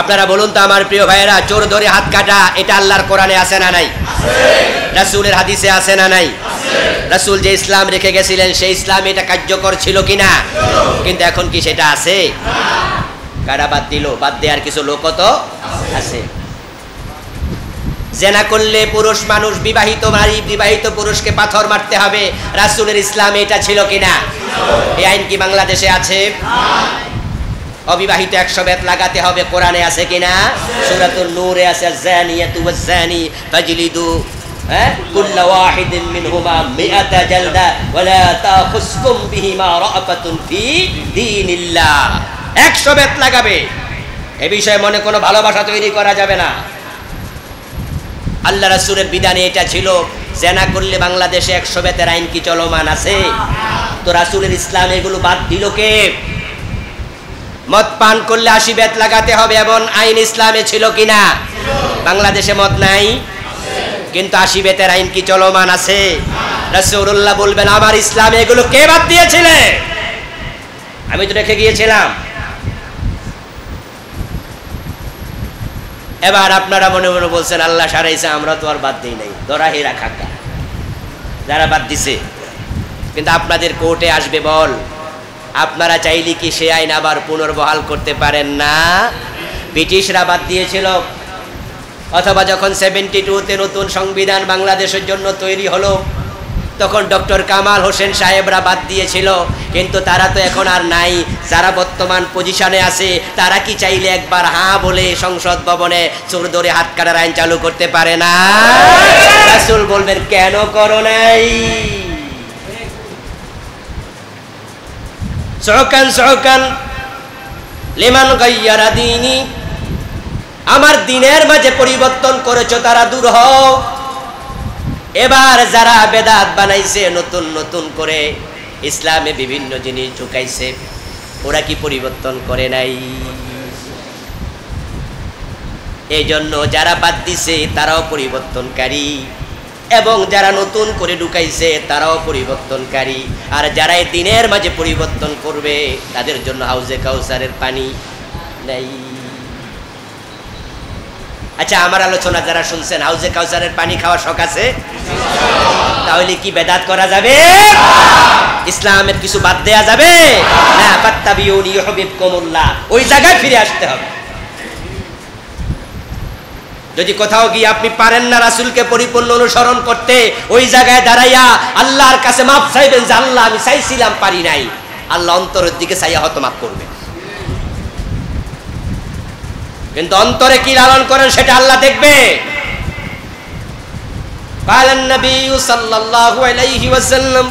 আপনারা বলুন তো আমার প্রিয় ভাইয়েরা, চোর ধরে হাত কাটা এটা আল্লাহর কোরআনে আছে না নাই? রাসূলের হাদিসে আছে না নাই? রাসূল যে ইসলাম রেখে গেছিলেন সেই ইসলাম এটা কার্যকর ছিল কিনা? কিন্তু এখন কি সেটা আছে? কারা বাদ দিল? বাদ দেওয়ার কিছু লোক তো আছে। জেনা করলে পুরুষ মানুষ, বিবাহিত নারী বিবাহিত পুরুষকে পাথর মারতে হবে, রাসূলের ইসলামে এটা ছিল কিনা? এই আইন কি বাংলাদেশে আছে? অবিবাহিত 100 বেত লাগাতে হবে, কোরআনে আছে কিনা? সূরাতুন নূরে আছে, জানিয়াতু ওয়াজ-জানি ফাজলিদু কুল্লা ওয়াহিদিন মিনহুমা মিআতা জালদা ওয়ালা তাখুসকুম বিহিমা রাআফাতুন ফি দীনিল্লাহ। 100 বেত লাগাবে, এই বিষয়ে মনে কোনো ভালোবাসা তৈরি করা যাবে না। আল্লাহ রাসূলের বিধানে এটা ছিল। জেনা করলে বাংলাদেশে 100 বেতের আইন কি চলমান আছে? তো রাসূলের ইসলাম এগুলো বাদ দিল কে? মদ পান করলে 80 বেত লাগাতে হবে এমন আইন ইসলামে ছিল কিনা? বাংলাদেশে মদ নাই, কিন্তু 80 বেতের আইন কি চলমান আছে? রাসূলুল্লাহ বলবেন আমার ইসলামে এগুলো কে বাদ দিয়েছিলে? আমি তো রেখে গিয়েছিলাম। এবার আপনারা মনে মনে বলছেন আল্লাহ সারাইছে, আমরা তো আর বাদ দিই নাই, ধরা হেরা খাকা যারা বাদ দিছে। কিন্তু আপনাদের কোর্টে আসবে বল, আপনারা চাইলে কি সে আইন আবার পুনর্বহাল করতে পারেন না? ব্রিটিশরা বাদ দিয়েছিল, অথবা যখন 72-তে নতুন সংবিধান বাংলাদেশের জন্য তৈরি হলো তখন ডক্টর কামাল হোসেন সাহেবরা বাদ দিয়েছিল, কিন্তু তারা তো এখন আর নাই। যারা বর্তমান পজিশনে আছে তারা কি চাইলে একবার হ্যাঁ বলে সংসদ ভবনে চোর ধরে হাত কাটার আইন চালু করতে পারে না? রাসূল বলবেন কেন করো নাই? সহকান লিমান গায়্যারা দীনি, আমার দিনের মাঝে পরিবর্তন করেছো তারা দূর হও। এবার যারা বেদাত বানাইছে, নতুন নতুন করে ইসলামে বিভিন্ন জিনিস ঢুকাইছে, ওরা কি পরিবর্তন করে নাই? এই জন্য যারা বাদ দিছে তারাও পরিবর্তনকারী, এবং যারা নতুন করে ঢুকাইছে তারাও পরিবর্তনকারী। আর যারা এই দিনের মাঝে পরিবর্তন করবে তাদের জন্য হাউজে কাউসারের পানি নাই। আচ্ছা, আমার আলোচনা যারা শুনছেন, হাউজে কাউসারের পানি খাওয়ার শখ আছে? তাহলে কি বেদাত করা যাবে? ইসলামের কিছু বাদ দেয়া যাবে না? ফাত্তাবিউনি ইউহিব্বুকুমুল্লাহ, ওই জায়গায় ফিরে আসতে হবে। যদি কোথাও গিয়ে আপনি পারেন না রাসূলকে পরিপূর্ণ অনুসরণ করতে, ওই জায়গায় দাঁড়াইয়া আল্লাহর কাছে মাফ চাইবেন যে আল্লাহ আমি চাইছিলাম পারি নাই। আল্লাহ অন্তরের দিকে চাইয়া হয়তো মাফ করবে, কিন্তু অন্তরে কি লালন করেন সেটা আল্লাহ দেখবে। قال النبي صلى الله عليه وسلم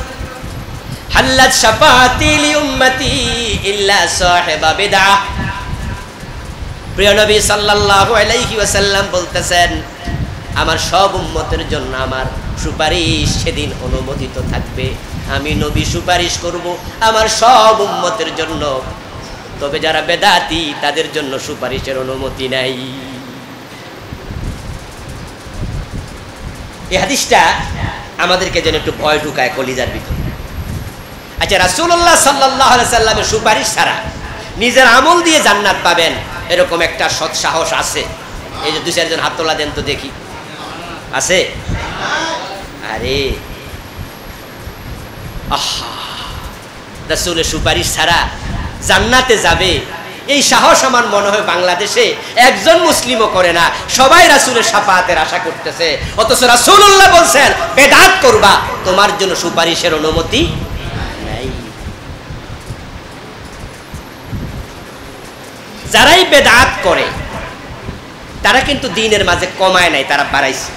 حلت شفاعتي لأمتي إلا صاحب بدعة। প্রিয় নবী সাল্লাল্লাহু আলাইহি ওয়াসাল্লাম বলতেছেন, আমার সব উম্মতের জন্য আমার সুপারিশ সেদিন অনুমোদিত থাকবে। আমি নবী সুপারিশ করব আমার সব উম্মতের জন্য, তবে যারা বেদাতি তাদের জন্য সুপারিশের অনুমতি নাই। এই হাদিসটা আমাদেরকে যেন একটু ভয় ঢুকায় কলিজার ভিতরে। আচ্ছা, রাসূলুল্লাহ সাল্লাল্লাহু আলাইহি ওয়াসাল্লামের সুপারিশ ছাড়া নিজের আমল দিয়ে জান্নাত পাবেন এরকম একটা সৎ সাহস আছে? এই যে 2-4 জন হাত তোলা দেন তো দেখি, আছে? আরে আহা, রাসূলের সুপারিশ ছাড়া জান্নাতে যাবে এই সাহস আমার মনে হয় বাংলাদেশে একজন মুসলিমও করে না। সবাই রাসূলের শাফাআতের আশা করতেছে, অথচ রাসূলুল্লাহ বলছেন বেদাত করবা, তোমার জন্য সুপারিশের অনুমতি নাই। যারাই বেদাত করে তারা কিন্তু দ্বীনের মাঝে কমায় নাই, তারা বাড়াইছে।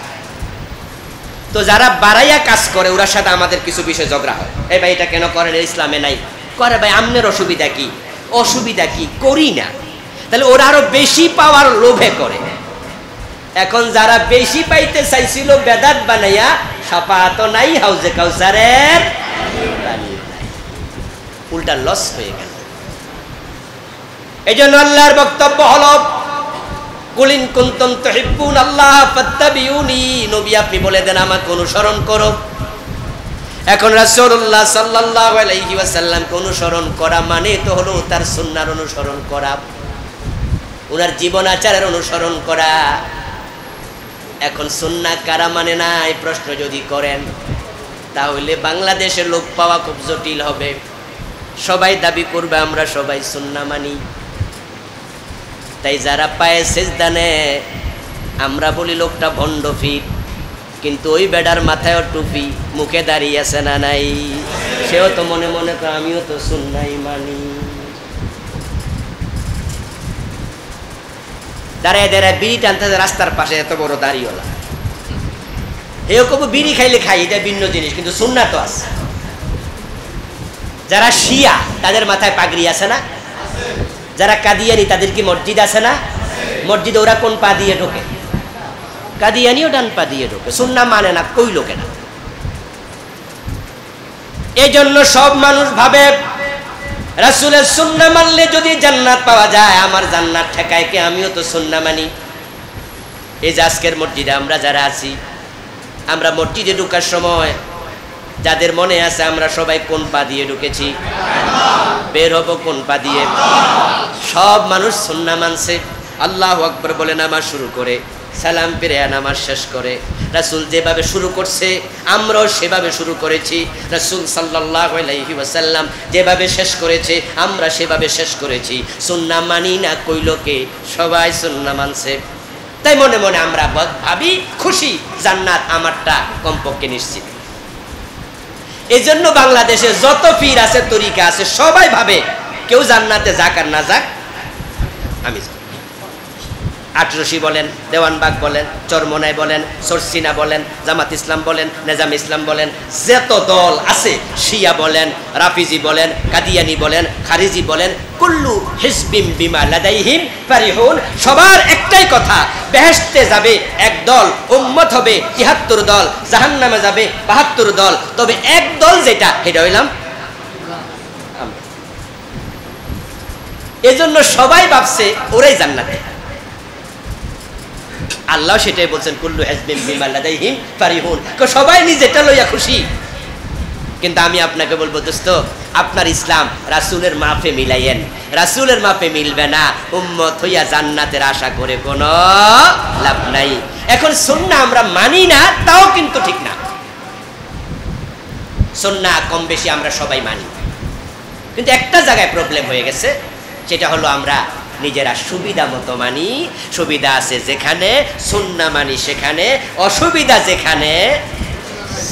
তো যারা বাড়াইয়া কাজ করে ওর সাথে আমাদের কিছু বিষয় ঝগড়া হয়, এই ভাই এটা কেন করেন, ইসলামে নাই। করে ভাই আমনের অসুবিধা কি? অসুবিধা কি? করি না। তাহলে ওরা আরো বেশি পাওয়ার লোভে করে। এখন যারা বেশি পাইতে চাইছিল বেদাত বানাইয়া, শাফাআত নাই, হাউজে কাউসারের পানি নাই, উল্টা লস হয়ে গেল। এই জন্য আল্লাহর বক্তব্য হলো কুল ইন কুনতুম তুহিব্বুনাল্লাহ ফাত্তাবিউনি, নবী আপনি বলে দেন আমাকে অনুসরণ করো। এখন রাসূলুল্লাহ সাল্লাল্লাহু আলাইহি ওয়াসাল্লামকে অনুসরণ করা মানে তো হলো তার সুন্নাহর অনুসরণ করা। ওনার জীবন আচারের অনুসরণ করা। এখন সুন্নাহ কারা মানে না এই প্রশ্ন যদি করেন, তাহলে বাংলাদেশের লোক পাওয়া খুব জটিল হবে। সবাই দাবি করবে আমরা সবাই সুন্নাহ মানি। তাই যারা পায়ে সেজদা নেয় আমরা বলি লোকটা ভণ্ড ফির, কিন্তু ওই বেডার মাথায়ও টুপি, মুখে দাঁড়িয়ে আছে না নাই, সেও তো মনে মনে তো আমিও তো সুন্নাহই মানি। দাঁড়ায় দাঁড়ায় বিড়ি টানতে রাস্তার পাশে, এত বড় দাড়িওয়ালা, এও কবু বিড়ি খাইলে খাই, এটা ভিন্ন জিনিস, কিন্তু সুন্নাহ তো আছে। যারা শিয়া তাদের মাথায় পাগড়ি আছে না? যারা কাদিয়ানি তাদের কি মসজিদ আছে না? মসজিদে ওরা কোন পা দিয়ে ঢোকে? কাদিয়ানিও ডান পা দিয়ে ঢোকে। সুন্নাহ মানে না, কই লোকে না। এই জন্য সব মানুষ ভাবে রাসূলের সুন্নাহ মানলে যদি জান্নাত পাওয়া যায়, আমার জান্নাত ঠেকায় কে? আমিও তো সুন্নাহ মানি। এই যে আজকের মসজিদে আমরা যারা আছি, আমরা মসজিদে ঢোকার সময় যাদের মনে আছে আমরা সবাই কোন পা দিয়ে ঢুকেছি? বের হবো কোন পা দিয়ে? সব মানুষ সুন্নাহ মানছে। আল্লাহু আকবার বলে নামাজ শুরু করে, সালাম ফিরে নামাজ শেষ করে। রাসূল যেভাবে শুরু করছে আমরাও সেভাবে শুরু করেছি। রাসূল সাল্লাল্লাহু আলাইহি ওয়াসাল্লাম যেভাবে শেষ করেছে আমরা সেভাবে শেষ করেছি। সুন্নাহ মানি না কইল কে? সবাই সুন্নাহ মানছে। তাই মনে মনে আমরা ভাবি খুশি, জান্নাত আমারটা কমপক্ষে নিশ্চিত। এই জন্য বাংলাদেশে যত পীর আছে, তরিকা আছে, সবাই ভাবে কেউ জান্নাতে যাক আর না যাক আমি যাব। আটরশি বলেন, দেওয়ানবাগ বলেন, চরমনাই বলেন, সরসিনা বলেন, জামাত ইসলাম বলেন, নেজাম ইসলাম বলেন, যত দল আছে, শিয়া বলেন, রাফিজি বলেন, কাদিয়ানি বলেন, খারিজি বলেন, কুল্লু হিজবিম বিমা লাদাইহিম ফারিহুন। সবার একটাই কথা, বেহেশতে যাবে এক দল, উম্মত হবে ৭৩ দল, জাহান্নামে যাবে ৭২ দল। তবে এক দল যেটা, সেটা হইলাম আমরা। এজন্য সবাই ভাবছে ওরাই জান্নাতে। আল্লাহ সেটাই বলছেন, কুল্লু হিজবিম বিমা লাদাইহিম ফারিহুন। সবাই নিজেটা লইয়া খুশি। কিন্তু আমি আপনাকে বলবো দোস্ত, আপনার ইসলাম রাসূলের মাপে মিলাইয়েন। রাসূলের মাপে মিলবে না, উম্মত হইয়া জান্নাতের আশা করে কোনো লাভ নাই। এখন সুন্নাহ আমরা মানি না, তাও কিন্তু ঠিক না। সুন্নাহ কম বেশি আমরা সবাই মানি, কিন্তু একটা জায়গায় প্রবলেম হয়ে গেছে, সেটা হলো আমরা নিজেরা সুবিধা মতো মানি। সুবিধা আছে যেখানে সুন্নাহ মানি সেখানে, অসুবিধা যেখানে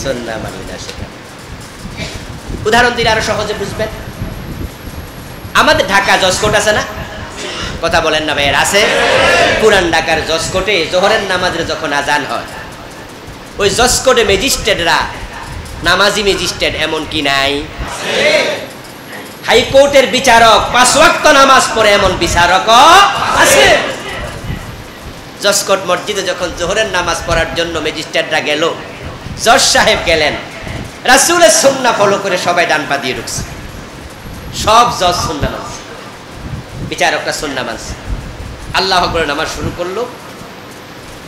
সুন্নাহ মানি না সেখানে। উদাহরণ দিলে আরো সহজে বুঝবেন। আমাদের ঢাকা জজকোর্ট আছে না? কথা বলেন না ভাইয়ের? আছে। পুরান ঢাকার জজকোর্টে জোহরের নামাজের যখন আজান হয়, ওই জজকোর্টে ম্যাজিস্ট্রেটরা নামাজি ম্যাজিস্ট্রেট এমন কি নাই? হাইকোর্টের বিচারক ৫ ওয়াক্ত নামাজ পড়ে এমন বিচারক আছে। জজকোর্ট মসজিদে যখন জোহরের নামাজ পড়ার জন্য ম্যাজিস্ট্রেটরা গেল, জজ সাহেব গেলেন, রাসূলের সুন্নাহ ফলো করে সবাই ডান পা দিয়ে ঢুকছে। সব জজ সুন্নাহ মানছে, বিচারকরা সুন্নাহ মানছে। আল্লাহু আকবার নামাজ শুরু করলো।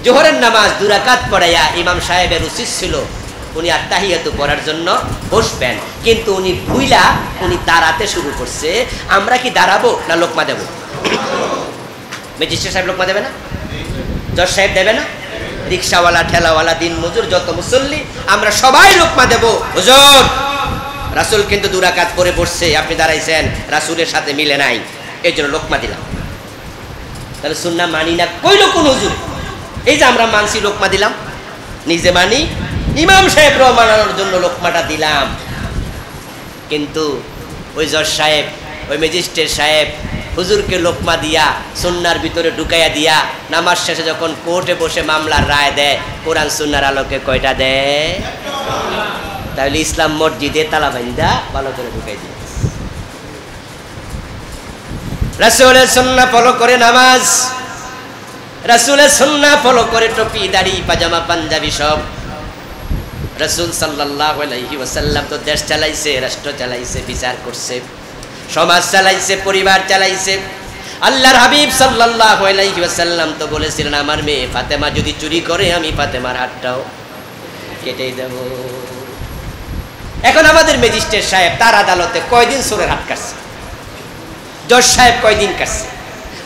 জোহরের নামাজ ২ রাকাত পড়াইয়া ইমাম সাহেবের উচিত ছিল উনি আত্তাহিয়াতু পড়ার জন্য বসবেন, কিন্তু উনি ভুইলা উনি দাঁড়াতে শুরু করছে। আমরা কি দাঁড়াবো না লোকমা দেব? ম্যাজিস্ট্রেট সাহেব লোকমা দেবে না? জজ সাহেব দেবে না? রিকশাওয়ালা, ঠেলাওয়ালা, দিন মজুর, যত মুসল্লি আমরা সবাই লোকমা দেব। হুজুর রাসূল কিন্তু ২ রাকাত পড়ে বসছে, আপনি দাঁড়াইছেন, রাসূলের সাথে মিলে নাই, এই জন্য লোকমা দিলাম। তাহলে সুন্নাহ মানি না কইল কোন হুজুর? এই যে আমরা মানছি, লোকমা দিলাম, নিজে মানি, ইমাম সাহেবরাও মানানোর জন্য লোকমাটা দিলাম। কিন্তু ওই জজ সাহেব, ওই ম্যাজিস্ট্রেট সাহেব হুজুরকে লোকমা দিয়া সুন্নাহর ভিতরে ঢুকাইয়া দিয়া নামাজ শেষে যখন কোর্টে বসে মামলার রায় দেয়, কোরআন সুন্নাহর আলোকে কয়টা দেয়? তাহলে ইসলাম মসজিদে তালা বাইন্দা ভালো করে ঢুকাই দিয়ে রাসূলের সুন্নাহ ফলো করে নামাজ, রাসূলের সুন্নাহ ফলো করে টুপি, দাড়ি, পাজামা, পাঞ্জাবি সব। রাসূল সাল্লাল্লাহু আলাইহি ওয়াসাল্লাম তো দেশ চালাইছে, রাষ্ট্র চালাইছে, বিচার করছে, সমাজ চালাইছে, পরিবার চালাইছে। আল্লাহর হাবিব সাল্লাল্লাহু আলাইহি ওয়াসাল্লাম তো বলেছিলেন, আমার মেয়ে ফাতেমা যদি চুরি করে আমি ফাতেমার হাতটাও কেটে দেব। এখন আমাদের ম্যাজিস্ট্রেট সাহেব তার আদালতে কয়দিন চোরের হাত কাটছে? জজ সাহেব কয়দিন কাটছে?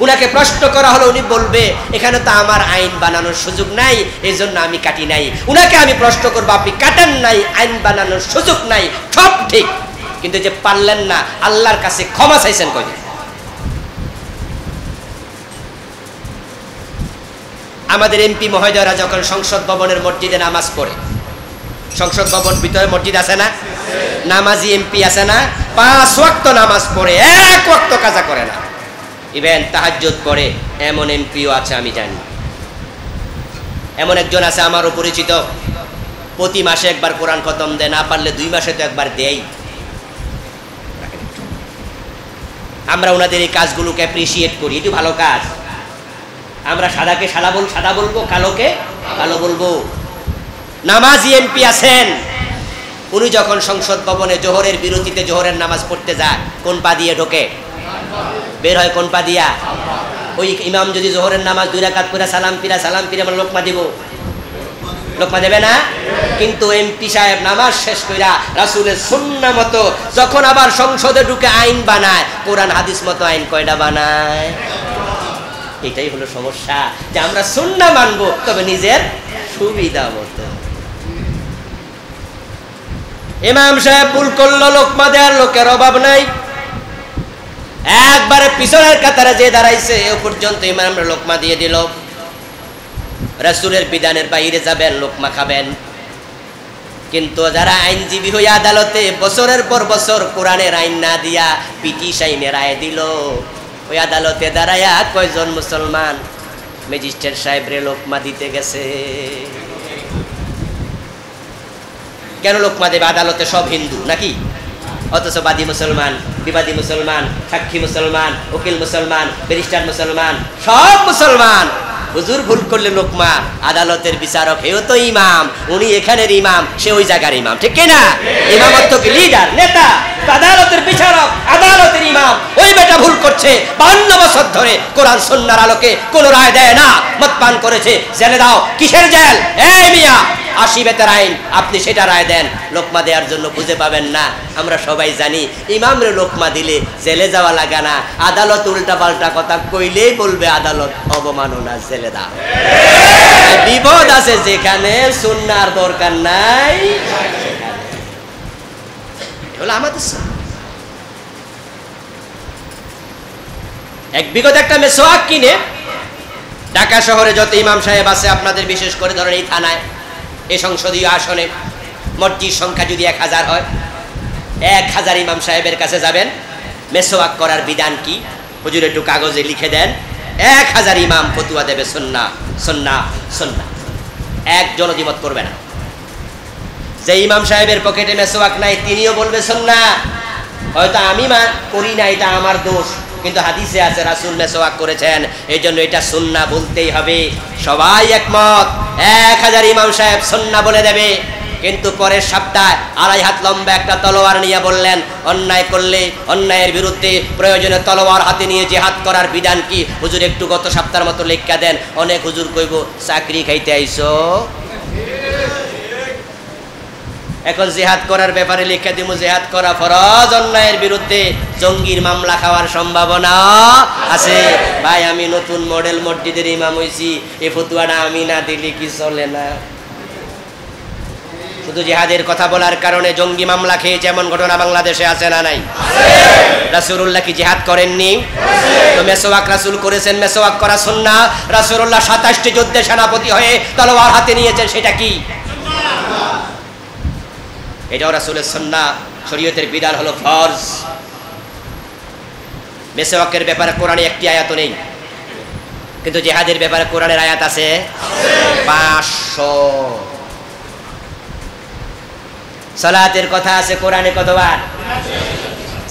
উনাকে প্রশ্ন করা হলো, উনি বলবে এখানে তো আমার আইন বানানোর সুযোগ নাই, এই জন্য আমি কাটি নাই। উনাকে আমি প্রশ্ন করবো, আপনি কাটেন নাই, আইন বানানোর সুযোগ নাই, সব ঠিক, কিন্তু যে পারলেন না, আল্লাহর কাছে ক্ষমা চাইছেন কয়দিন? আমাদের এমপি মহোদয়রা যখন সংসদ ভবনের মসজিদে নামাজ পড়ে, সংসদ ভবন ভিতরে মসজিদ আছে না, নামাজি এমপি আছে না, 5 ওয়াক্ত নামাজ পড়ে, 1 ওয়াক্ত কাজা করে না, ইভেন তাহাজ্জুদ পড়ে, এমন এমপিও আছে আমি জানি। এমন একজন আছে আমারও পরিচিত, প্রতি মাসে একবার কোরআন খতম দেয়, না পারলে 2 মাসে তো একবার দেয়। আমরা ওনাদের এই কাজগুলোকে অ্যাপ্রিসিয়েট করি, এটি ভালো কাজ। আমরা সাদাকে সাদা বলবো, কালোকে কালো বলবো। নামাজি এমপি আছেন, উনি যখন সংসদ ভবনে জোহরের বিরতিতে জোহরের নামাজ পড়তে যায়, কোন পা দিয়ে ঢোকে? বের হয় কোন পা দিয়া? ওই ইমাম যদি জোহরের নামাজ 2 রাকাত পড়ে সালাম ফিরা আমরা লোকমা দিব, লোকমা দেবে না? কিন্তু এমপি সাহেব নামাজ শেষ কইরা রাসূলের সুন্নাহ মতো যখন আবার সংসদে ঢুকে আইন বানায়, কোরআন হাদিস মতো আইন কয়টা বানায়? এটাই হলো সমস্যা, যে আমরা সুন্নাহ মানবো, তবে নিজের সুবিধা মতো। ইমাম সাহেব ভুল করলো, লোকমা দেওয়ার লোকের অভাব নাই, একবারে পিছনের কাতারে যে দাঁড়াইছে এ পর্যন্ত ইমাম লোকমা দিয়ে দিল। রাসূলের বিধানের বাইরে যাবেন, লোকমা খাবেন। কিন্তু যারা আইনজীবী হয়ে আদালতে বছরের পর বছর কোরআনের আইন না দিয়া পিটিশ আইনে রায় দিল, ওই আদালতে দাঁড়ায়া কয়জন মুসলমান ম্যাজিস্ট্রেট সাহেবরে লোকমা দিতে গেছে? কেন লোকমা দেবে? আদালতে সব হিন্দু নাকি? অথচ বাদী মুসলমান, বিবাদী মুসলমান, সাক্ষী মুসলমান, উকিল মুসলমান, ব্যারিস্টার মুসলমান, সব মুসলমান। হুজুর ভুল করলে লোকমা, আদালতের বিচারক হেও তো ইমাম, উনি এখানের ইমাম, সে ওই জায়গার ইমাম, ঠিক কিনা? ইমামত্ব কি লিডার, নেতা? আদালতের বিচারক, আদালতের ইমাম, ওই বেটা ভুল করছে, 52 বছর ধরে কোরআন সুন্নাহর আলোকে কোন রায় দেয় না, মদ পান করেছে, জেলে দাও। কিসের জেল? এই মিয়া, 80 বেতের আইন, আপনি সেটা রায় দেন। লোকমা দেওয়ার জন্য খুঁজে পাবেন না। আমরা সবাই জানি ইমামরে লোকমা দিলে জেলে যাওয়া লাগে না, আদালত উল্টা পাল্টা কথা কইলেই বলবে আদালত অবমাননা, জেলে দাও। বিপদ আছে যেখানে, সুন্নাহর দরকার নাই হলো আমাদের। এক বিগত একটা মেসওয়াক কিনে ঢাকা শহরে যত ইমাম সাহেব আছে, আপনাদের বিশেষ করে ধরেন এই থানায়, এই সংসদীয় আসনে মসজিদ সংখ্যা যদি 1000 হয়, 1000 ইমাম সাহেবের কাছে যাবেন, মেসওয়াক করার বিধান কি, হুজুর একটু কাগজে লিখে দেন। 1000 ইমাম ফতুয়া দেবে সুন্নাহ সুন্নাহ সুন্নাহ, একজন দ্বিমত করবে না। যে ইমাম সাহেবের পকেটে মেসওয়াক নাই, তিনিও বলবে সুন্নাহ। হয়তো আমি করি না, এটা আমার দোষ, কিন্তু হাদিসে আছে রাসূল মেসওয়াক করেছেন, এই জন্য এটা সুন্নাহ বলতেই হবে। সবাই একমত, 1000 ইমাম সাহেব সুন্নাহ বলে দেবে। কিন্তু পরের সপ্তাহে 2.5 হাত লম্বা একটা তলোয়ার নিয়ে বললেন, অন্যায় করলে অন্যায়ের বিরুদ্ধে প্রয়োজনে তলোয়ার হাতে নিয়ে জিহাদ করার বিধান কি? হুজুর একটু গত সপ্তাহের মতো লেখা দেন। অনেক হুজুর কইব চাকরি খাইতে আইছো, এখন জিহাদ করার ব্যাপারে লিখে দিব, জিহাদ করা ফরজ, অন্যায়ের বিরুদ্ধে জঙ্গির মামলা খাওয়ার সম্ভাবনা আছে। ভাই, আমি নতুন মডেল মসজিদের ইমাম হইছি, এই ফতুয়াটা আমি না দিলে কি চলে না? শুধু জিহাদের কথা বলার কারণে জঙ্গি মামলা খেয়েছে এমন ঘটনা বাংলাদেশে আছে না নাই? রাসূলুল্লাহ কি জিহাদ করেননি? তো মেসওয়াক রাসূল করেছেন, মেসওয়াক করা সুন্নাহ। রাসূলুল্লাহ 27টি যুদ্ধে সেনাপতি হয়ে তলোয়ার হাতে নিয়েছেন, সেটা কি? এটাও রাসূলের সুন্নাহ, শরীয়তের বিধান হলো ফরজ। মেসওয়াকের ব্যাপারে কোরআনে একটি আয়াতও নেই, কিন্তু জিহাদের ব্যাপারে কোরআনের আয়াত আছে 500। সালাতের কথা আছে কোরআনে কতবার?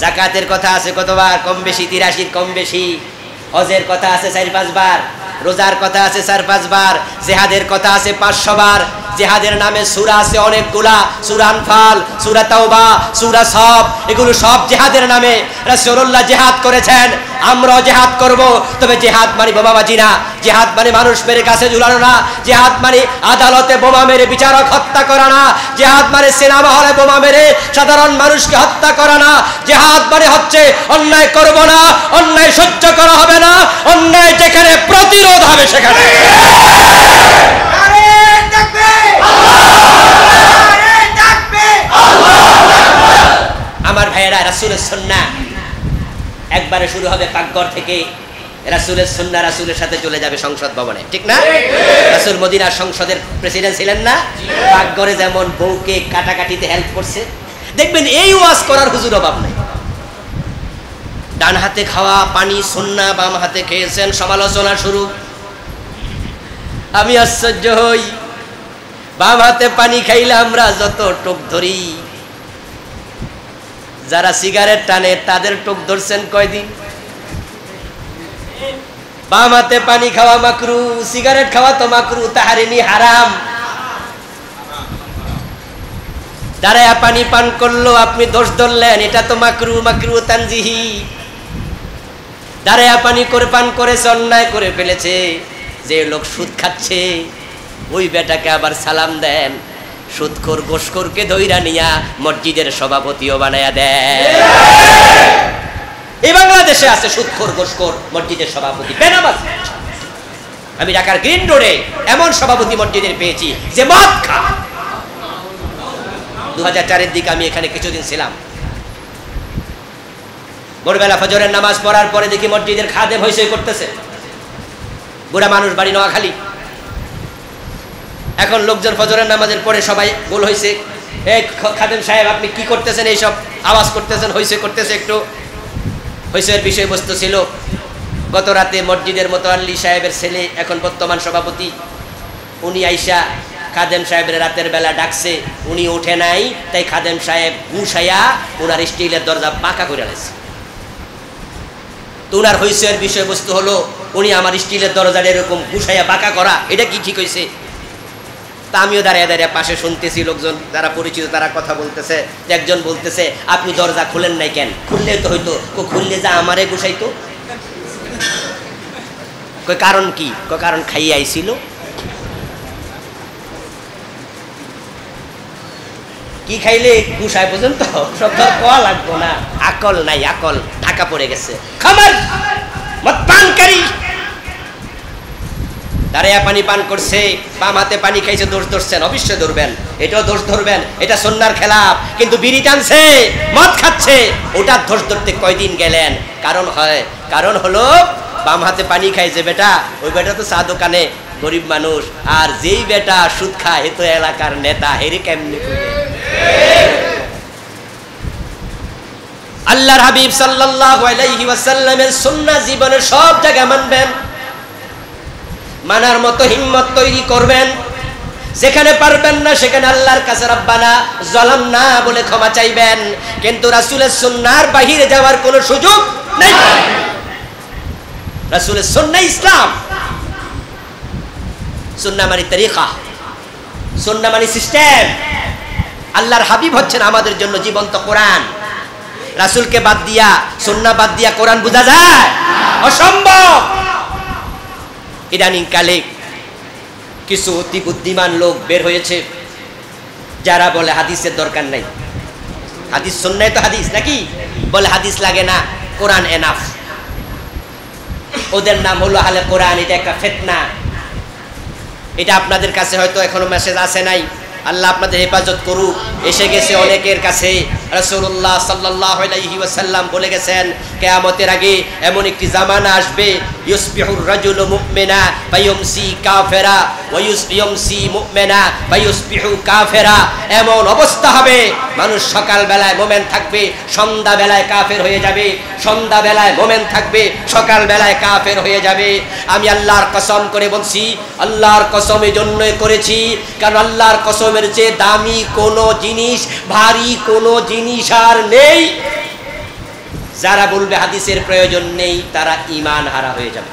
যাকাতের কথা আছে কতবার? কম বেশি 83, কম বেশি। হজের কথা আছে 4-5 বার, রোজার কথা আছে 4-5 বার, জিহাদের কথা আছে 500 বার। জিহাদের নামে সূরা আছে অনেকগুলা, সূরা আনফাল, সূরা তাওবা, সূরা সফ, এগুলো সব জিহাদের নামে রাসূলুল্লাহ জিহাদ করেছেন। আমরাও জিহাদ করব, তবে জিহাদ মানে বোমাবাজি না, জিহাদ মানে মানুষ মেরে কাছে ঝুলানো না, জিহাদ মানে আদালতে বোমা মেরে বিচারক হত্যা করা না, জিহাদ মানে সিনেমা হলে বোমা মেরে সাধারণ মানুষকে হত্যা করা না। জিহাদ মানে হচ্ছে অন্যায় করব না, অন্যায় সহ্য করা হবে না, অন্যায় যেখানে প্রতিরোধ হবে সেখানে। আমার ভাইয়েরা, রাসূলের সুন্নাহ একবারে শুরু হবে পাকঘর থেকে, রাসূলের সুন্নাহ রাসূলের সাথে চলে যাবে সংসদ ভবনে, ঠিক না? রাসূল মদিনার সংসদের প্রেসিডেন্ট ছিলেন না? পাকঘরে যেমন বউকে কাটাকাটিতে হেল্প করছে, দেখবেন এই ওয়াজ করার হুজুর অভাব নাই। ডান হাতে খাওয়া পানি সুন্নাহ, বাম হাতে খেয়েছেন, সমালোচনা শুরু। আমি আশ্চর্য হই, বাম হাতে পানি খাইলে আমরা যত টোক ধরি, যারা সিগারেট টানে তাদের টোক ধরছেন কয়দিন? বাম হাতে পানি খাওয়া মাকরু, সিগারেট খাওয়া তো মাকরু, তাহারিমি হারাম। দাঁড়ায়া পানি পান করলো, আপনি দোষ ধরলেন, এটা তো মাকরু, মাকরু তানজিহি। দাঁড়ায়া পানি করে পান করেছে, অন্যায় করে ফেলেছে। যে লোক সুদ খাচ্ছে ওই বেটাকে আবার সালাম দেন, সুদখোর গোশখোরকে ধইরা নিয়া মসজিদের সভাপতিও বানায়া দেন। এই বাংলাদেশে আছে সুদখোর গোশখোর মসজিদের সভাপতি, বেনামাজ। আমি ঢাকার গ্রিন রোডে এমন সভাপতি মসজিদের পেয়েছি যে মদ খায়। 2004-এর দিকে আমি এখানে কিছুদিন ছিলাম। ভোরবেলা ফজরের নামাজ পড়ার পরে দেখি মসজিদের খাদেম হইচই করতেছে, বুড়া মানুষ, বাড়ি নোয়াখালী। এখন লোকজন ফজরের নামাজের পরে সবাই গোল হয়েছে, এই খাদেম সাহেব আপনি কি করতেছেন, এইসব আওয়াজ করতেছেন, হইচই করতেছে। একটু হইচইয়ের বিষয়বস্তু ছিল গত রাতে মসজিদের মোতাল্লি সাহেবের ছেলে, এখন বর্তমান সভাপতি, উনি আইসা খাদেম সাহেবের রাতের বেলা ডাকছে, উনি ওঠে নাই, তাই খাদেম সাহেব গুছাইয়া ওনার স্টিলের দরজা বাঁকা করে আনেছে। তো ওনার হইচইয়ের বিষয়বস্তু হলো উনি আমার স্টিলের দরজাটা এরকম গুছাইয়া বাঁকা করা, এটা কি ঠিক হয়েছে? তা আমিও দাঁড়িয়ে দাঁড়িয়ে পাশে শুনতেছি, লোকজন যারা পরিচিত তারা কথা বলতেছে। একজন বলতেছে, আপনি দরজা খুলেন নাই কেন? খুললে তো হইতো। খুললে যা আমারে গুছাইতো। কারণ কি? কারণ খাইয়ে আইছিল। কি খাইলে গুছায় পর্যন্ত সব কোয়া লাগবো না, আকল নাই, আকল ঢাকা পড়ে গেছে। খাবার মদ পানকারী দাঁড়িয়ে পানি পান করছে, বাম হাতে পানি খাইছে, দোষ ধরছেন, অবশ্যই ধরবেন, এটাও দোষ ধরবেন, এটা সুন্নাহর খেলাফ। কিন্তু বিড়ি টানছে, মদ খাচ্ছে, ওটা দোষ ধরতে কয়দিন গেলেন? কারণ হলো বাম হাতে পানি খাইছে বেটা, ওই বেটা তো চা দোকানে গরিব মানুষ, আর যেই বেটা সুদ খায় এ তো এলাকার নেতা, হেরে কেমনি? আল্লাহর হাবিব সাল্লাল্লাহু আলাইহি ওয়াসাল্লামের সুন্নাহ জীবনের সব জায়গায় মানবেন, মানার মতো হিম্মত তৈরি করবেন। যেখানে পারবেন না সেখানে আল্লাহর কাছে রব্বানা যালামনা বলে ক্ষমা চাইবেন। কিন্তু রাসূলের সুন্নাহর বাহিরে যাওয়ার কোনো সুযোগ নেই। রাসূলের সুন্নাহ ইসলাম। সুন্নাহ মানে তরিকা, সুন্নাহ মানে সিস্টেম। আল্লাহর হাবিব হচ্ছেন আমাদের জন্য জীবন্ত কোরআন। রাসূলকে বাদ দিয়া, সুন্নাহ বাদ দিয়া কোরআন বোঝা যায়? অসম্ভব। ইদানিং কালে কিছু অতি বুদ্ধিমান লোক বের হয়েছে যারা বলে হাদিসের দরকার নাই, হাদিস সুন্নাহ তো হাদিস নাকি, বলে হাদিস লাগে না, কোরআন এনাফ। ওদের নাম হলো আহলে কোরআন। এটা একটা ফিতনা। এটা আপনাদের কাছে হয়তো এখনো মেসেজ আসে নাই, আল্লাহ আপনাদের হেফাজত করুক। এসে গেছে অনেকের কাছে। রাসূলুল্লাহ সাল্লাল্লাহু আলাইহি ওয়াসাল্লাম বলে গেছেন, কিয়ামতের আগে এমন একটি জামানা আসবে, ইউসবিহুর রাজুলু মুমিনা ওয়া ইউমসি কাফিরা ওয়া ইউমসি মুমিনা ওয়া ইউসবিহু কাফিরা। এমন অবস্থা হবে, মানুষ সকাল বেলায় মুমিন থাকবে, সন্ধ্যা বেলায় কাফের হয়ে যাবে, সন্ধ্যা বেলায় মুমিন থাকবে, সকাল বেলায় কাফের হয়ে যাবে। আমি আল্লাহর কসম করে বলছি, আল্লাহর কসম এই জন্যই করেছি কারণ আল্লাহর কসমের চেয়ে দামি কোনো জিনিস, ভারী কোনো জিনিস আর নেই। যারা বলবে হাদিসের প্রয়োজন নেই তারা ঈমান হারা হয়ে যাবে।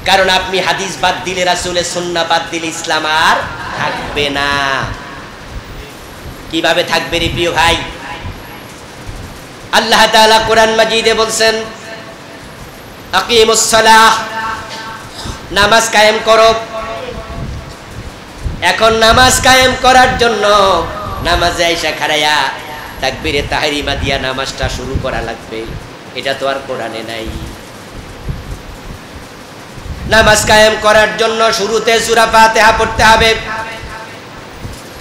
কারণ আপনি হাদিস বাদ দিলে, রাসূলের সুন্নাহ বাদ দিলে ইসলাম আর থাকবে না। কিভাবে থাকবে রে প্রিয় ভাই? আল্লাহ তাআলা কোরআন মাজিদে বলছেন, আকিমুস সালাহ, নামাজ কায়েম করো। এখন নামাজ কায়েম করার জন্য নামাজে আইসা খাড়ায়া তাকবীরে তাহরিমা দিয়া নামাজটা শুরু করা লাগবে, এটা তো আর কোরআনে নাই। নামাজ কায়েম করার জন্য শুরুতে সূরা ফাতিহা পড়তে হবে,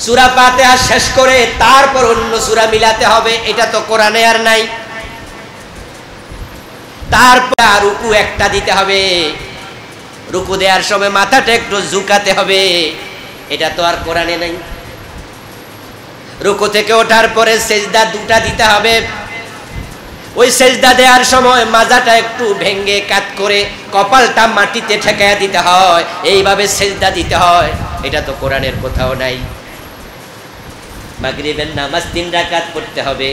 সূরা ফাতিহা শেষ করে তারপর অন্য সূরা মিলাতে হবে, এটা তো কোরআনে আর নাই। তারপর রুকু একটা দিতে হবে, রুকু দেওয়ার সময় মাথাটা একটু ঝুঁকাতে হবে, এটা তো আর কোরআনে নাই। রুকু থেকে ওঠার পরে সেজদা দুটা দিতে হবে, ওই সেজদা দেওয়ার সময় মাজাটা একটু ভেঙ্গে কাত করে কপালটা মাটিতে ঠেকায়া দিতে হয়, এইভাবে সেজদা দিতে হয়, এটা তো কোরআনের কোথাও নাই। মাগরিবের নামাজ 3 রাকাত পড়তে হবে,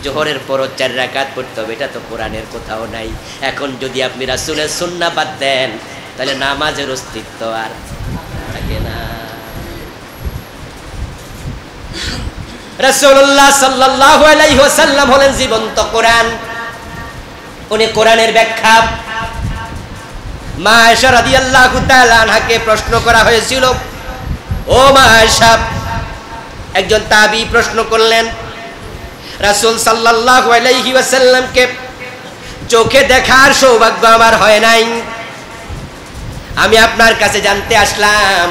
জোহরের পরও 4 রাকাত পড়তে হবে, এটা তো কোরআনের কোথাও নাই। এখন যদি আপনি রাসূলের সুন্নাহ বাদ দেন, তাহলে নামাজের অস্তিত্ব আর থাকে না। রাসূলুল্লাহ সাল্লাল্লাহু আলাইহি ওয়াসাল্লাম হলেন জীবন্ত কোরআন, উনি কোরআনের ব্যাখ্যা। মা আয়েশা রাদিয়াল্লাহু তাআলা আনহাকে প্রশ্ন করা হয়েছিল, ও মা আয়েশা, একজন তাবী প্রশ্ন করলেন, রাসূল সাল্লাল্লাহু আলাইহি ওয়াসাল্লামকে চোখে দেখার সৌভাগ্য আমার হয় নাই, আমি আপনার কাছে জানতে আসলাম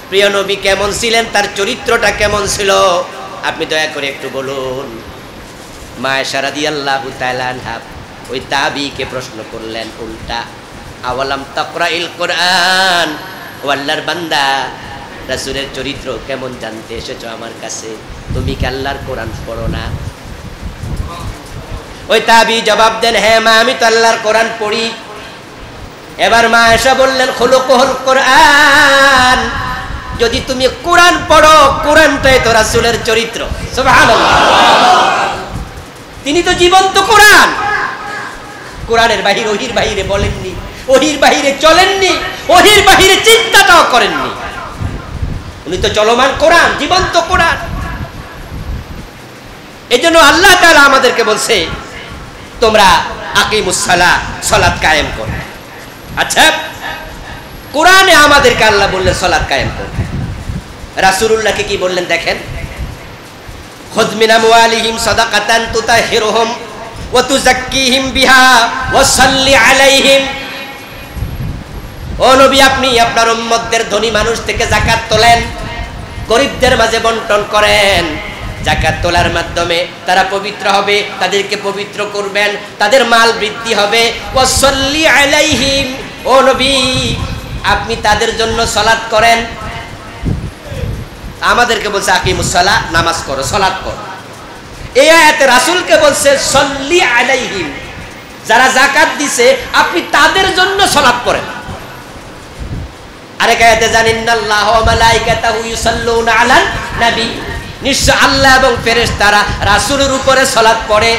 প্রিয় নবী কেমন ছিলেন, তার চরিত্রটা কেমন ছিল, আপনি দয়া করে একটু বলুন। মা আয়েশা রাদিয়াল্লাহু তাআলা আনহা ওই তাবীকে প্রশ্ন করলেন উল্টা, আওয়ালাম তাকরাইল কোরআন, ও আল্লাহর বান্দা, রাসূলের চরিত্র কেমন জানতে এসেছো আমার কাছে, তুমি কি আল্লাহর কোরআন পড়ো না? ওই তাবী জবাব দেন, হ্যাঁ মা, আমি তো আল্লাহর কোরআন পড়ি। এবার মা আয়েশা বললেন, খুলুকুল কোরআন, যদি তুমি কোরআন পড়ো, কোরআনটাই তো রাসূলের চরিত্র। সুবহানাল্লাহ, তিনি তো জীবন্ত কোরআন, কোরআনের বাহিরে, ওহির বাহিরে বলেননি, ওহির বাহিরে চলেননি, ওহির বাহিরে চিন্তাটাও করেননি, উনি তো চলমান কোরআন, জীবন্ত কোরআন। এজন্য আল্লাহ তাআলা আমাদেরকে বলছে, তোমরা আকিমুস সালাহ, সালাত কায়েম করো। আচ্ছা, কোরআনে আমাদেরকে আল্লাহ বললেন সালাত কায়েম করো, রাসূলুল্লাহকে কি বললেন দেখেন, খুয মিন আমওয়ালিহিম সাদাকাতান তুতাহিরুহুম ওয়া তুযাক্কিহিম বিহা ওয়া সাল্লি আলাইহিম। ও নবী, আপনি আপনার উম্মতদের ধনী মানুষ থেকে যাকাত তোলেন, গরিবদের মাঝে বন্টন করেন, যাকাত তোলার মাধ্যমে তারা পবিত্র হবে, তাদেরকে পবিত্র করবেন, তাদের মাল বৃদ্ধি হবে। ওয়া সাল্লি আলাইহিম, ও নবী আপনি তাদের জন্য সালাত করেন। আমাদেরকে বলছে আকিমুস সালাহ, নামাজ করো, সালাত করো। এই আয়াতে রাসূলকে বলছে সাল্লি আলাইহিম, যারা যাকাত দিছে আপনি তাদের জন্য সালাত করেন। আরেক আয়াতে জানিন্নাল্লাহ ওয়া মালাইকাতাহু ইউসাল্লুনা আলান নবী, নিশ্চয় আল্লাহ এবং ফেরেশতারা রাসূলের উপরে সালাত পড়ে।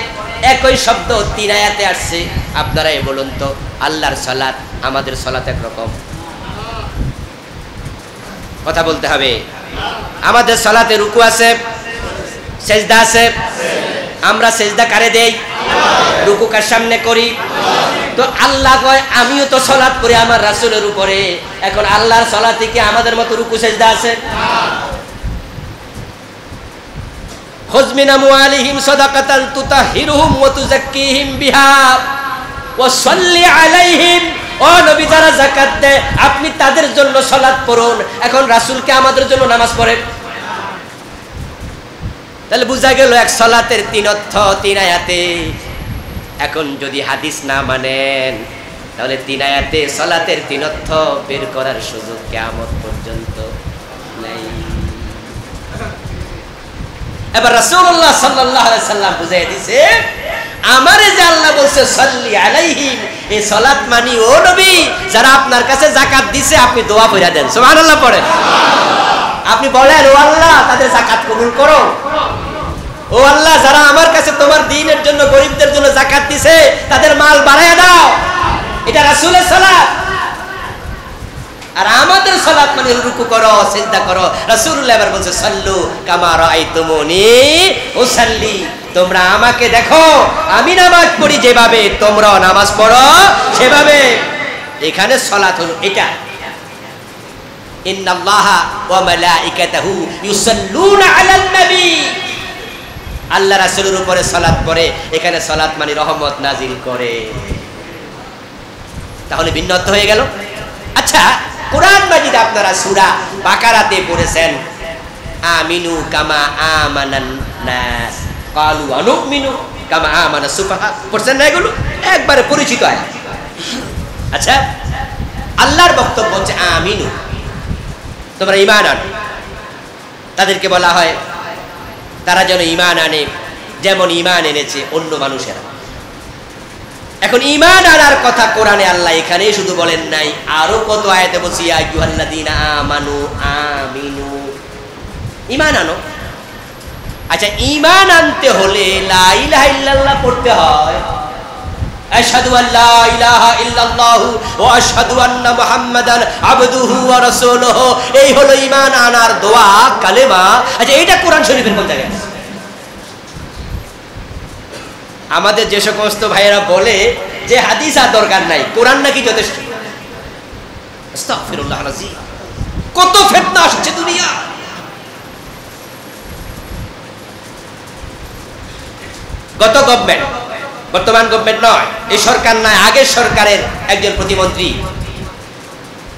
একই শব্দ 3 আয়াতে আসছে। আপনারাই বলুন তো, আল্লাহর সালাত আমাদের সালাত একরকম? কথা বলতে হবে। আমাদের সালাতে রুকু আছে, সেজদা আছে, আমরা সেজদা কারে দেই? রুকু কার সামনে করি? তো আল্লাহ কয় আমিও তো সালাত করি আমার রাসূলের উপরে। এখন আল্লাহর সালাতে কি আমাদের মতো রুকু সেজদা আছে? খুয মিন আমওয়ালিহিম সাদাকাতান তুতাহিরুহুম ওয়া তুযাক্কিহিম বিহা ওয়া সাল্লি আলাইহিম। ও নবী, যারা যাকাত দেয় আপনি তাদের জন্য সালাত পড়ুন। এখন রাসূলকে আমাদের জন্য নামাজ পড়ে, তাহলে বুঝা গেল এক সালাতের 3 অর্থ 3 আয়াতে। এখন যদি হাদিস না মানেন, তাহলে 3 আয়াতে সালাতের 3 অর্থ বের করার সুযোগ কিয়ামত পর্যন্ত নাই। এবার রাসূলুল্লাহ সাল্লাল্লাহু আলাইহি সাল্লাম বুঝাই দিয়েছে, আমারে যে আল্লাহ বলছে সাল্লি আলাইহিম, এই সালাত মানি ও নবী যারা আপনার কাছে যাকাত দিছে আপনি দোয়া পড়া দেন, সুবহানাল্লাহ পড়েন। আপনি বলেন, ও আল্লাহ তাদের যাকাত কবুল করো। ও আল্লাহ, যারা আমার কাছে তোমার দ্বীনের জন্য, গরিবদের জন্য যাকাত দিছে তাদের মাল বাড়ায়া দাও। এটা রাসূলের সালাত। তুমি রুকু করো, সিজদা করো। রাসূলুল্লাহ এবার বলছে সাল্লু কামা রাআইতুমুনি উসাল্লি, তোমরা আমাকে দেখো আমি নামাজ পড়ি যেভাবে তোমরাও নামাজ পড়ো সেভাবে। এখানে সালাত হলো এটা, ইন্নাল্লাহা ওয়া মালাইকাতাহু ইউসাল্লুনা আলান নবী, আল্লাহ রাসূলের উপরে সালাত পড়ে। এখানে সালাত মানে রহমত নাজিল করে। তাহলে ভিন্ন অর্থ হয়ে গেল। আচ্ছা, কোরআন মাজিদ আপনারা সূরা বাকারাতে পড়েছেন আমিনু কামা আমানান নাস ক্বালু আনুমিনু কামা আমানাস সুফাহা, পড়ছেন না? এগুলো একবারে পরিচিত আয়াত। আচ্ছা, আল্লাহর বক্তব্য হচ্ছে আমিনু, তোমরা ঈমান আনো। তাদেরকে বলা হয় তারা যেন ঈমান আনে যেমন ঈমান এনেছে অন্য মানুষেরা। এখন ঈমান আনার কথা কোরআনে আল্লাহ এখানে শুধু বলেন নাই, আরো কত আয়াতে বলছি ইয়া আইয়ুহাল্লাযীনা আমানু আমিনু, ঈমান আনো। আচ্ছা, ঈমান আনতে হলে লা ইলাহা ইল্লাল্লাহ পড়তে হয়, আশহাদু আল্লা ইলাহা ইল্লাল্লাহু ওয়া আশহাদু আন্না মুহাম্মাদান আবদুহু ওয়া রাসূলুহু, এই হলো ঈমান আনার দোয়া কালেমা। আচ্ছা, এটা কোরআন শরীফের কোন জায়গায় আছে? আমাদের যে সমস্ত ভাইয়েরা বলে যে হাদিস আর দরকার নাই, কোরআন নাকি যথেষ্ট। আস্তাগফিরুল্লাহ আলাযীম, কত ফিতনা আসছে দুনিয়া। গত গভর্নমেন্ট, বর্তমান গভর্নমেন্ট নয়, এই সরকার নয়, আগের সরকারের একজন প্রতিমন্ত্রী,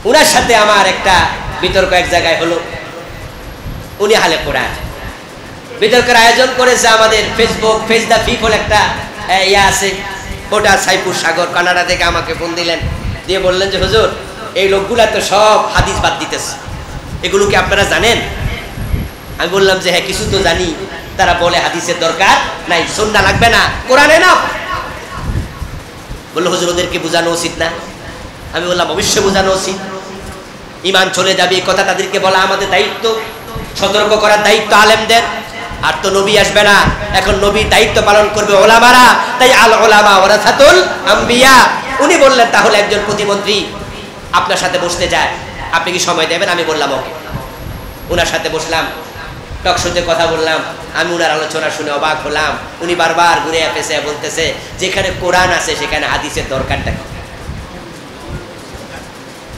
উনার সাথে আমার একটা বিতর্ক এক জায়গায় হলো। উনি হালে কোরআন বিতর্কের আয়োজন করেছে আমাদের ফেসবুক পেজ দা পিপল, একটা ইয়া আছে ওটা, সাইপুর সাগর কানাডা থেকে আমাকে ফোন দিলেন, দিয়ে বললেন যে হুজুর এই লোকগুলা তো সব হাদিস বাদ দিতেছে, এগুলো কি আপনারা জানেন? আমি বললাম যে হ্যাঁ কিছু তো জানি। তারা বলে হাদিসের দরকার নাই, সুন্নাহ লাগবে না, কোরআনে না। বললো হুজুর ওদেরকে বোঝানো উচিত না? আমি বললাম অবশ্যই বোঝানো উচিত, ঈমান চলে যাবে এই কথা তাদেরকে বলা আমাদের দায়িত্ব, সতর্ক করার দায়িত্ব আলেমদের। আর তো নবী আসবে না, এখন নবীর দায়িত্ব পালন করবে ওলামারা, তাই আল ওলামা ওয়ারাসাতুল আম্বিয়া। উনি বললেন তাহলে একজন প্রতিমন্ত্রী আপনার সাথে বসতে যায়, আপনি কি সময় দেবেন? আমি বললাম ওকে। উনার সাথে বসলাম, টকশোতে কথা বললাম। আমি উনার আলোচনা শুনে অবাক হলাম। উনি বারবার ঘুরে এসে বলতেছে যেখানে কোরআন আছে সেখানে হাদিসের দরকারটা কি?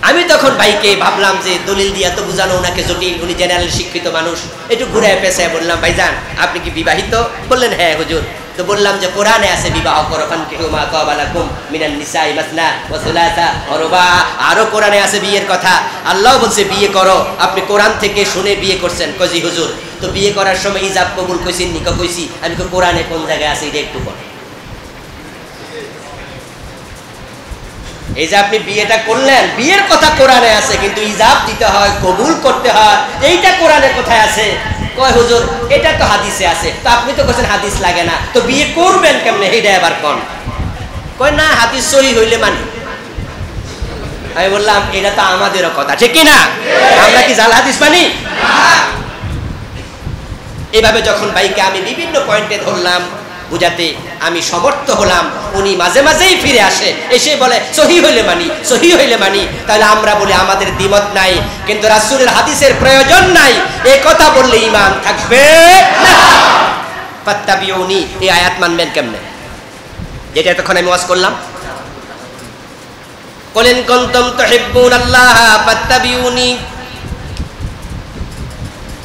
আমি তখন ভাইকে ভাবলাম যে দলিল দিয়া তো বুঝানো ওনাকে জটিল, উনি জেনারেল শিক্ষিত মানুষ, একটু ঘুরে পেছে বললাম ভাইজান আপনি কি বিবাহিত? বললেন হ্যাঁ হুজুর। তো বললাম যে কোরআনে আছে বিবাহ করো, ফানকিহু মা তাবা লাকুম মিনান নিসাই মাসনা ওয়া সুলাসা ওয়া রুবা, আরো কোরআনে আছে বিয়ের কথা। আল্লাহ বলছে বিয়ে করো, আপনি কোরআন থেকে শুনে বিয়ে করছেন? কজি হুজুর। তো বিয়ে করার সময় ইজাব কবুল কইছেন নি? কইছি। আমি কই কোরআনে কোন জায়গায় আছে এটা একটু বল। এই যে আপনি বিয়েটা করলেন, বিয়ের কথা কোরআনে আছে, কিন্তু ইজাব দিতে হয়, কবুল করতে হয়, এইটা কোরআনে কোথায় আছে? কয় হুজুর এটা তো হাদিসে আছে। তো আপনি তো বলছেন হাদিস লাগে না, তো বিয়ে করবেন কেমনে? এইটা আবার কোন? কয় না হাদিস সহিহ হইলে মানি। আমি বললাম এটা তো আমাদেরও কথা, ঠিক কি না? আমরা কি জাল হাদিস মানি? এভাবে যখন ভাইকে আমি বিভিন্ন পয়েন্টে ধরলাম বুঝাতে, আমি সমর্থ হলাম। উনি মাঝে মাঝেই ফিরে আসে, এসে বলে সহিহ হইলে মানি, সহিহ হইলে মানি। তাহলে আমরা বলি আমাদের দ্বিমত নাই, কিন্তু রাসূলের হাদিসের প্রয়োজন নাই, এই কথা বললে ঈমান থাকবে না। ফাত্তাবিউনি, এই আয়াত মানবেন কেমনে? যেটা এতক্ষণ আমি ওয়াজ করলাম, কুল ইন কুনতুম তুহিব্বুনাল্লাহ ফাত্তাবিউনি,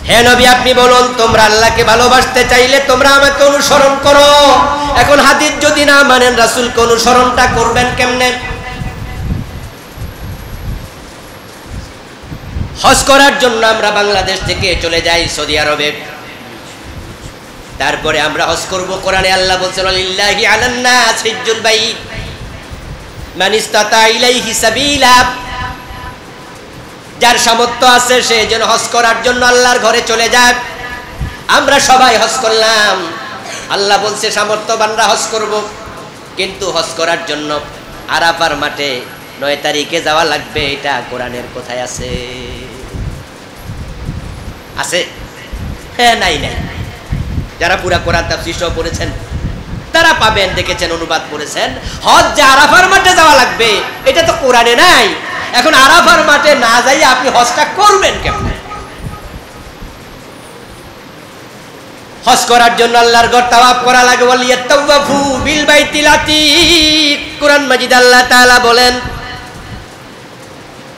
হে নবী আপনি বলুন তোমরা আল্লাহকে ভালোবাসতে চাইলে তোমরা আমাকে অনুসরণ করো। এখন হাদিস যদি না মানেন রাসূলকে অনুসরণটা করবেন কেমনে? হজ করার জন্য আমরা বাংলাদেশ থেকে চলে যাই সৌদি আরবে, তারপরে আমরা হজ করব। কোরআনে আল্লাহ বলছেন লিল্লাহি আলান নাস হিজ্জুল বাইত মান ইসতাতা ইলাইহি সাবিলা, যার সামর্থ্য আছে সে যেন হজ করার জন্য আল্লাহর ঘরে চলে যায়। আমরা সবাই হজ করলাম, আল্লাহ বলছে সামর্থ্যবানরা হজ করব, কিন্তু হজ করার জন্য আরাফার মাঠে 9 তারিখে যাওয়া লাগবে। এটা কোরআনের কোথায় আছে? আছে? হ্যাঁ, নাই নাই। যারা পুরা কোরআন তাফসীর সহ পড়েছেন তারা পাবেন, দেখেছেন, অনুবাদ করেছেন। হজ যে আরাফার মাঠে যাওয়া লাগবে এটা তো কোরআনে নাই। এখন আরাফার মাঠে না যাই আপনি হজটা করবেন কেমন? হজ করার জন্য আল্লাহর ঘর তাওয়াফ করা লাগে। ওয়ালিয়াতাওয়াফু বিল বাইতিল আতীক। কুরআন মাজিদ আল্লাহ তাআলা বলেন,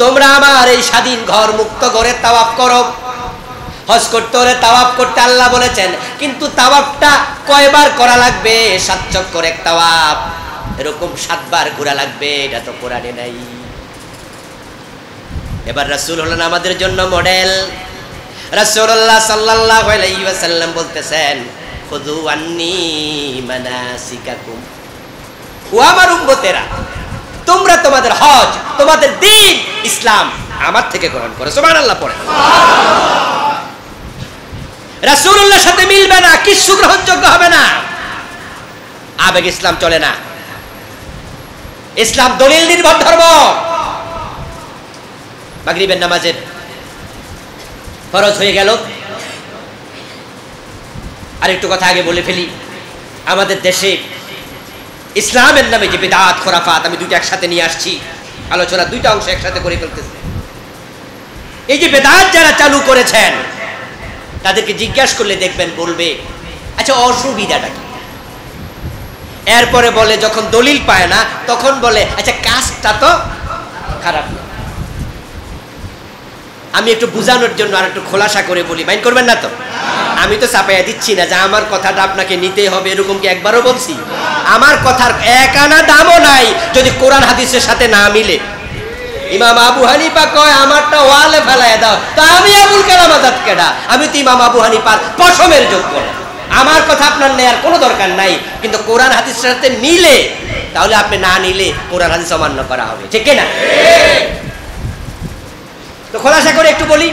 তোমরা আমার এই স্বাধীন ঘর, মুক্ত ঘরে তাওয়াফ করো। হজ করতে হলে তাওয়াফ করতে আল্লাহ বলেছেন, কিন্তু তাওয়াফটা কয়বার করা লাগবে? 7 চক্কর এক তাওয়াফ, এরকম 7 বার ঘোরা লাগবে। এটা তো কোরআনে নাই। এবার রাসূল হলেন আমাদের জন্য মডেল। রাসূলুল্লাহ সাল্লাল্লাহু আলাইহি ওয়াসাল্লাম বলতেছেন, খুযু আন্নী মানাসিকাকুম। ও আমার উম্মতেরা, তোমরা তোমাদের হজ, তোমাদের দ্বীন ইসলাম আমার থেকে গ্রহণ করো। সুবহানাল্লাহ পড়ে। রাসূলুল্লাহর সাথে মিলবে না, কিছু গ্রহণযোগ্য হবে না। আবেগ ইসলাম চলে না। ইসলাম দলিল নির্ভর ধর্ম। মাগরিবের নামাজের ফরজ হয়ে গেল। আরেকটু কথা আগে বলে ফেলি, আমাদের দেশে ইসলামের নামে যে বিদআত খুরাফাত, আমি দুইটা একসাথে নিয়ে আসছি, আলোচনা দুইটা অংশ একসাথে করে ফেলতেছি। এই যে বিদআত যারা চালু করেছেন তাদেরকে জিজ্ঞাসা করলে দেখবেন বলবে, আচ্ছা অসুবিধাটা কি? এরপরে বলে যখন দলিল পায় না তখন বলে, আচ্ছা কাজটা তো খারাপ না। আমি একটু বুঝানোর জন্য আর একটু খোলাসা করে বলি, মাইন্ড করবেন না তো? আমি তো চাপাইয়া দিচ্ছি না যে আমার কথাটা আপনাকে নিতেই হবে, এরকম কি একবারও বলছি? আমার কথার এক আনা দামও নাই যদি কোরআন হাদিসের সাথে না মিলে। ইমাম আবু হানিফা কয় আমারটা ওয়ালে ফেলায় দাও, তা আমি আবুল কালাম আজাদ কেডা? আমি তো ইমাম আবু হানিফার পশমের যোগ্য। আমার কথা আপনার নেয়ার কোনো দরকার নাই, কিন্তু কোরআন হাদিসের সাথে মিলে, তাহলে আপনি না নিলে কোরআন হাদিস অমান্য করা হবে, ঠিক না? তো খোলাসা করে একটু বলি,